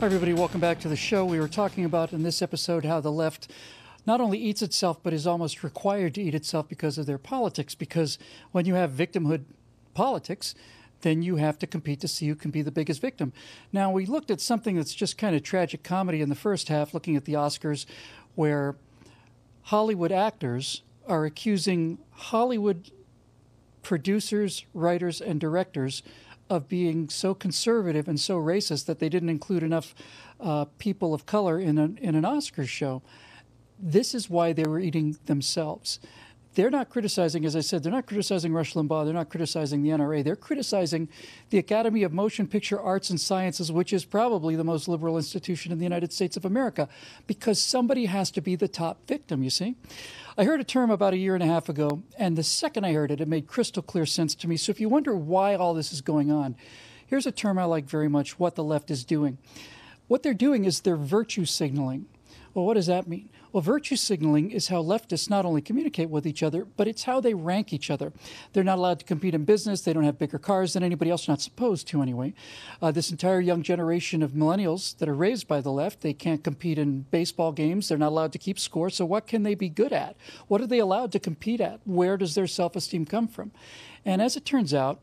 Hi, everybody. Welcome back to the show. We were talking about in this episode how the left not only eats itself, but is almost required to eat itself because of their politics. Because when you have victimhood politics, then you have to compete to see who can be the biggest victim. Now, we looked at something that's just kind of tragic comedy in the first half, looking at the Oscars, where Hollywood actors are accusing Hollywood producers, writers, and directors of being so conservative and so racist that they didn't include enough people of color in an Oscars show. This is why they were eating themselves. They're not criticizing, as I said, they're not criticizing Rush Limbaugh, they're not criticizing the NRA, they're criticizing the Academy of Motion Picture Arts and Sciences, which is probably the most liberal institution in the United States of America, because somebody has to be the top victim, you see. I heard a term about a year and a half ago, and the second I heard it, it made crystal clear sense to me. So if you wonder why all this is going on, here's a term I like very much, what the left is doing. What they're doing is they're virtue signaling. Well, what does that mean? Well, virtue signaling is how leftists not only communicate with each other, but it's how they rank each other. They're not allowed to compete in business. They don't have bigger cars than anybody else, not supposed to anyway. This entire young generation of millennials that are raised by the left, they can't compete in baseball games. They're not allowed to keep score. So what can they be good at? What are they allowed to compete at? Where does their self-esteem come from? And as it turns out,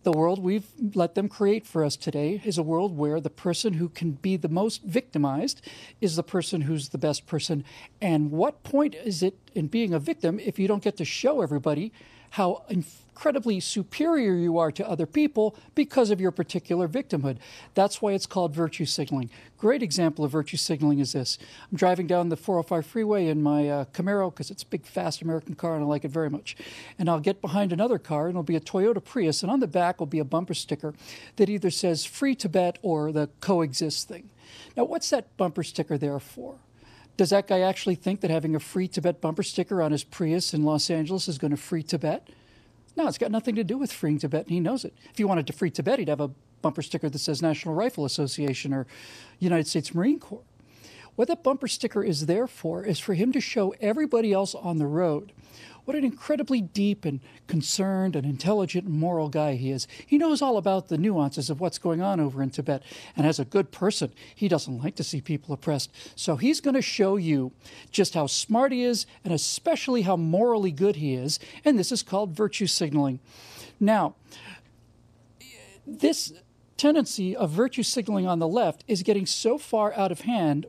the world we've let them create for us today is a world where the person who can be the most victimized is the person who's the best person. And what point is it in being a victim if you don't get to show everybody how incredibly superior you are to other people because of your particular victimhood? That's why it's called virtue signaling. Great example of virtue signaling is this. I'm driving down the 405 freeway in my Camaro because it's a big, fast American car and I like it very much. And I'll get behind another car and it'll be a Toyota Prius, and on the back will be a bumper sticker that either says Free Tibet or the Coexist thing. Now, what's that bumper sticker there for? Does that guy actually think that having a Free Tibet bumper sticker on his Prius in Los Angeles is going to free Tibet? No, it's got nothing to do with freeing Tibet, and he knows it. If he wanted to free Tibet, he'd have a bumper sticker that says National Rifle Association or United States Marine Corps. What that bumper sticker is there for is for him to show everybody else on the road what an incredibly deep and concerned and intelligent and moral guy he is. He knows all about the nuances of what's going on over in Tibet. And as a good person, he doesn't like to see people oppressed. So he's going to show you just how smart he is and especially how morally good he is. And this is called virtue signaling. Now, this tendency of virtue signaling on the left is getting so far out of hand.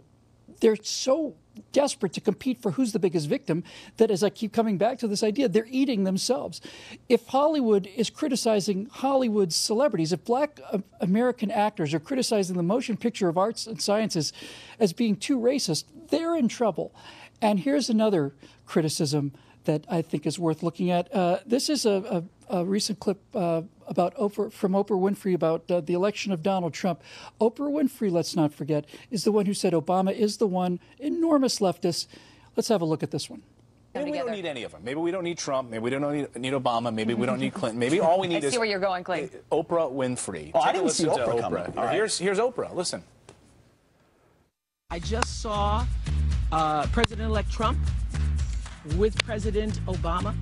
They're so desperate to compete for who's the biggest victim that, as I keep coming back to this idea, they're eating themselves. If Hollywood is criticizing Hollywood's celebrities, if black American actors are criticizing the motion picture of arts and sciences as being too racist, they're in trouble. And here's another criticism that I think is worth looking at. This is a recent clip from Oprah Winfrey about the election of Donald Trump. Oprah Winfrey, let's not forget, is the one who said Obama is the one. Enormous leftist. Let's have a look at this one. Maybe we don't need any of them. Maybe we don't need Trump. Maybe we don't need Obama. Maybe we don't need Clinton. Maybe all we need is... I see where you're going, Clay. Oprah Winfrey. Oh, I didn't see Oprah coming. All right. Here's Oprah. Listen. I just saw President-elect Trump with President Obama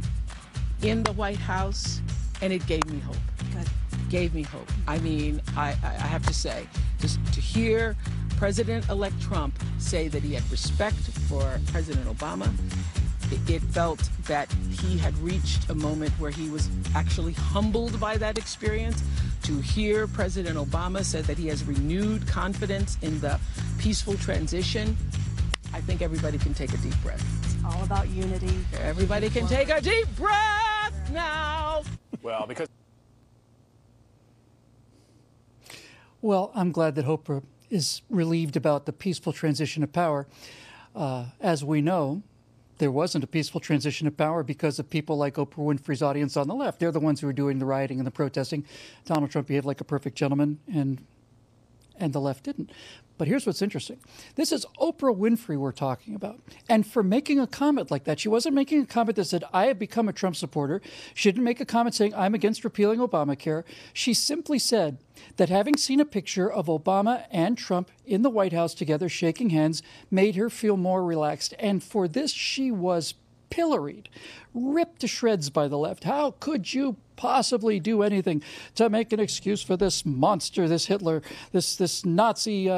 in the White House, and it gave me hope. Good. Gave me hope. I mean, I have to say, just to hear President-elect Trump say that he had respect for President Obama, it felt that he had reached a moment where he was actually humbled by that experience. To hear President Obama say that he has renewed confidence in the peaceful transition, I think everybody can take a deep breath. All about unity. Everybody can take a deep breath now. Well, because... Well, I'm glad that Oprah is relieved about the peaceful transition of power. As we know, there wasn't a peaceful transition of power because of people like Oprah Winfrey's audience on the left. They're the ones who were doing the rioting and the protesting. Donald Trump behaved like a perfect gentleman, and the left didn't. But here's what's interesting. This is Oprah Winfrey we're talking about. And for making a comment like that, she wasn't making a comment that said, I have become a Trump supporter. She didn't make a comment saying, I'm against repealing Obamacare. She simply said that having seen a picture of Obama and Trump in the White House together shaking hands made her feel more relaxed. And for this, she was pilloried, ripped to shreds by the left. How could you possibly do anything to make an excuse for this monster, this Hitler, this Nazi,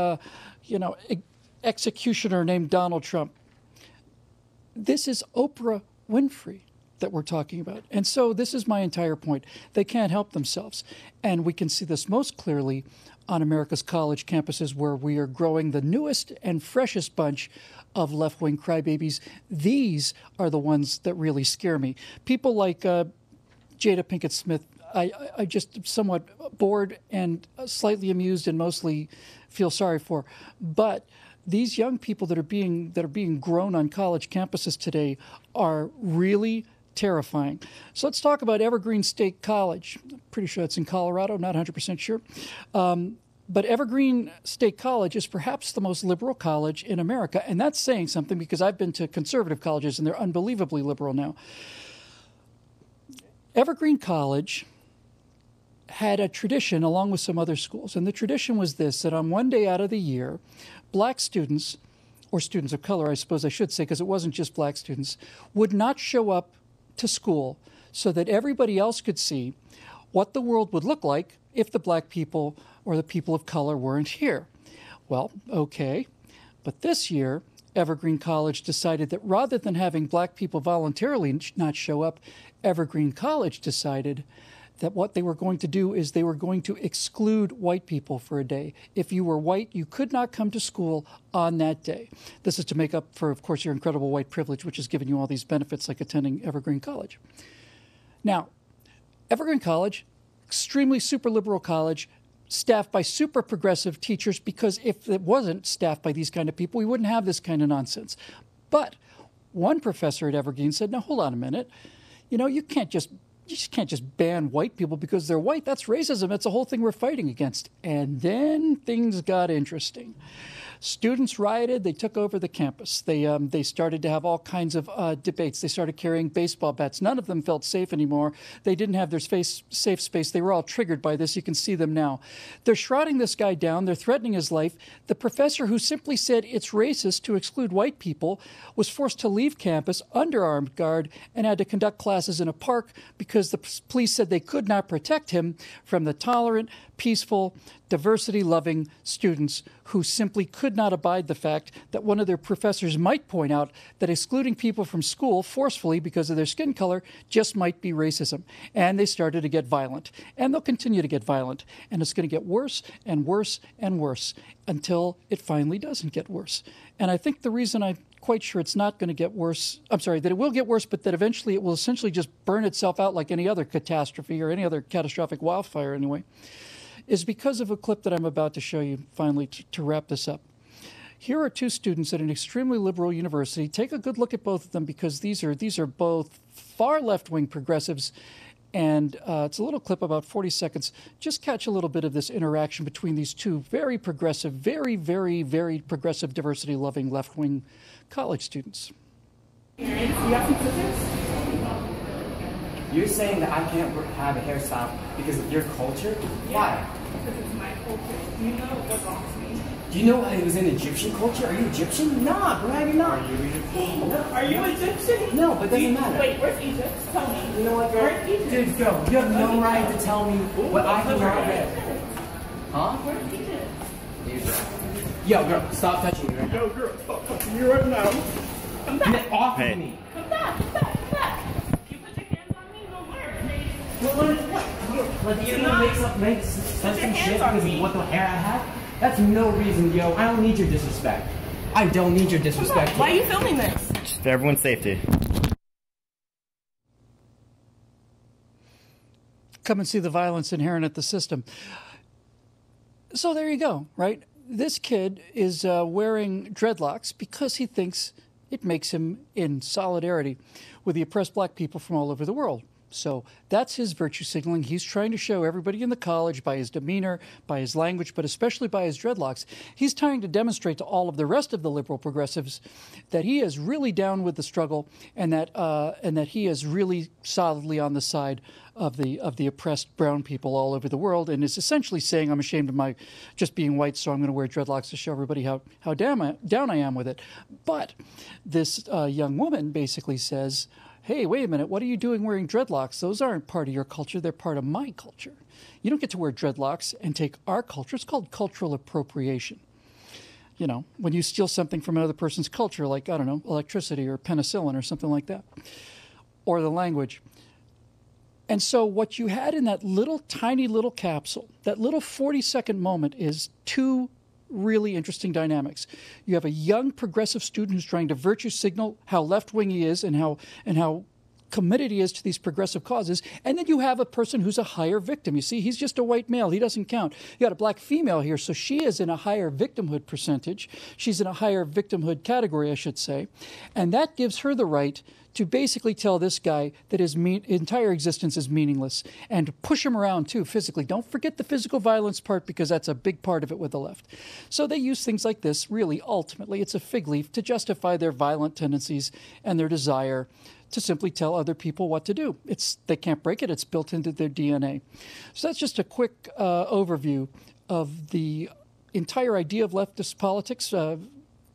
executioner named Donald Trump? This is Oprah Winfrey that we're talking about. And so this is my entire point. They can't help themselves. And we can see this most clearly on America's college campuses, where we are growing the newest and freshest bunch of left-wing crybabies. These are the ones that really scare me. People like Jada Pinkett Smith, I just somewhat bored and slightly amused and mostly feel sorry for. But these young people that are being grown on college campuses today are really terrifying. So let's talk about Evergreen State College. I'm pretty sure it's in Colorado, not 100% sure. But Evergreen State College is perhaps the most liberal college in America. And that's saying something, because I've been to conservative colleges and they're unbelievably liberal now. Evergreen College had a tradition along with some other schools. And the tradition was this, that on one day out of the year, black students, or students of color, I suppose I should say, because it wasn't just black students, would not show up to school so that everybody else could see what the world would look like if the black people or the people of color weren't here. Well, okay. But this year, Evergreen College decided that rather than having black people voluntarily not show up, Evergreen College decided that what they were going to do is they were going to exclude white people for a day. If you were white, you could not come to school on that day. This is to make up for, of course, your incredible white privilege, which has given you all these benefits like attending Evergreen College. Now, Evergreen College, extremely super liberal college, staffed by super progressive teachers, because if it wasn't staffed by these kind of people, we wouldn't have this kind of nonsense. But one professor at Evergreen said, now, hold on a minute. You just can't just ban white people because they're white. That's racism. That's the whole thing we're fighting against. And then things got interesting. Students rioted. They took over the campus. They started to have all kinds of debates. They started carrying baseball bats. None of them felt safe anymore. They didn't have their safe space. They were all triggered by this. You can see them now. They're shrouding this guy down. They're threatening his life. The professor who simply said it's racist to exclude white people was forced to leave campus under armed guard and had to conduct classes in a park because the police said they could not protect him from the tolerant, peaceful, diversity-loving students who simply could not abide the fact that one of their professors might point out that excluding people from school forcefully because of their skin color just might be racism. And they started to get violent. And they'll continue to get violent. And it's going to get worse and worse and worse until it finally doesn't get worse. And I think the reason I'm quite sure it's not going to get worse, that it will get worse, but that eventually it will essentially just burn itself out like any other catastrophe or any other catastrophic wildfire anyway, is because of a clip that I'm about to show you finally to wrap this up. Here are two students at an extremely liberal university. Take a good look at both of them, because these are both far left-wing progressives, and it's a little clip, about 40 seconds. Just catch a little bit of this interaction between these two very progressive, very, very, very progressive, diversity-loving left-wing college students. You got some scissors? You're saying that I can't have a hairstyle because of your culture? Yeah. Why? Because it's my culture. You know what belongs to me. Do you know it was an Egyptian culture? Are you Egyptian? Nah, bro, you're not. Are you Egyptian? No, but it doesn't matter. Wait, where's Egypt? Tell me. You know what, girl? Where's Egypt? Dude, go. You have no right to tell me what I can not get. Huh? Where's Egypt? Yo, girl, stop touching me right now. Yo, girl, stop touching me right now. Come back. Get off of me. Come back, come back, come back. You put your hands on me, no words. Like, you're gonna make some shit because of what the hair I have? That's no reason, yo. I don't need your disrespect. I don't need your disrespect. Why are you filming this? Just for everyone's safety. Come and see the violence inherent at the system. So there you go, right? This kid is wearing dreadlocks because he thinks it makes him in solidarity with the oppressed black people from all over the world. So that's his virtue signaling. He's trying to show everybody in the college by his demeanor, by his language, but especially by his dreadlocks. He's trying to demonstrate to all of the rest of the liberal progressives that he is really down with the struggle, and that he is really solidly on the side of the oppressed brown people all over the world, and is essentially saying, I'm ashamed of my just being white, so I'm going to wear dreadlocks to show everybody how down I am with it. But this young woman basically says, hey, wait a minute, what are you doing wearing dreadlocks? Those aren't part of your culture, they're part of my culture. You don't get to wear dreadlocks and take our culture. It's called cultural appropriation. You know, when you steal something from another person's culture, like, I don't know, electricity or penicillin or something like that, or the language. And so what you had in that little tiny little capsule, that little 40-second moment, is two really interesting dynamics. You have a young progressive student who's trying to virtue signal how left-wing he is and how committed he is to these progressive causes, and then you have a person who's a higher victim. You see, he's just a white male. He doesn't count. You got a black female here, so she is in a higher victimhood percentage. She's in a higher victimhood category, I should say, and that gives her the right to basically tell this guy that his entire existence is meaningless, and to push him around too physically. Don't forget the physical violence part, because that's a big part of it with the left. So they use things like this, really, ultimately, it's a fig leaf to justify their violent tendencies and their desire to simply tell other people what to do. They can't break it. It's built into their DNA. So that's just a quick overview of the entire idea of leftist politics,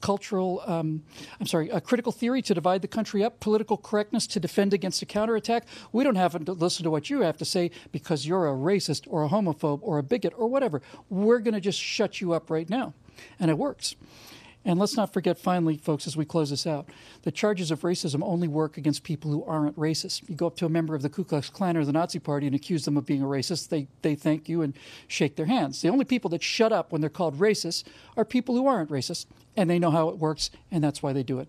critical theory to divide the country up, political correctness to defend against a counterattack. We don't have to listen to what you have to say because you're a racist or a homophobe or a bigot or whatever. We're going to just shut you up right now. And it works. And let's not forget, finally, folks, as we close this out, the charges of racism only work against people who aren't racist. You go up to a member of the Ku Klux Klan or the Nazi Party and accuse them of being a racist, they thank you and shake their hands. The only people that shut up when they're called racist are people who aren't racist, and they know how it works, and that's why they do it.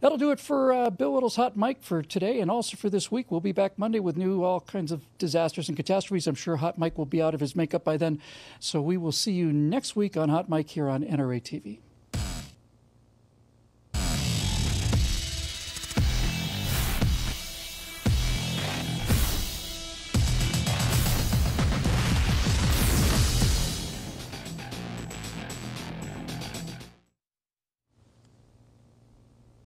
That'll do it for Bill Whittle's Hot Mic for today and also for this week. We'll be back Monday with all kinds of disasters and catastrophes. I'm sure Hot Mic will be out of his makeup by then. So we will see you next week on Hot Mic here on NRATV.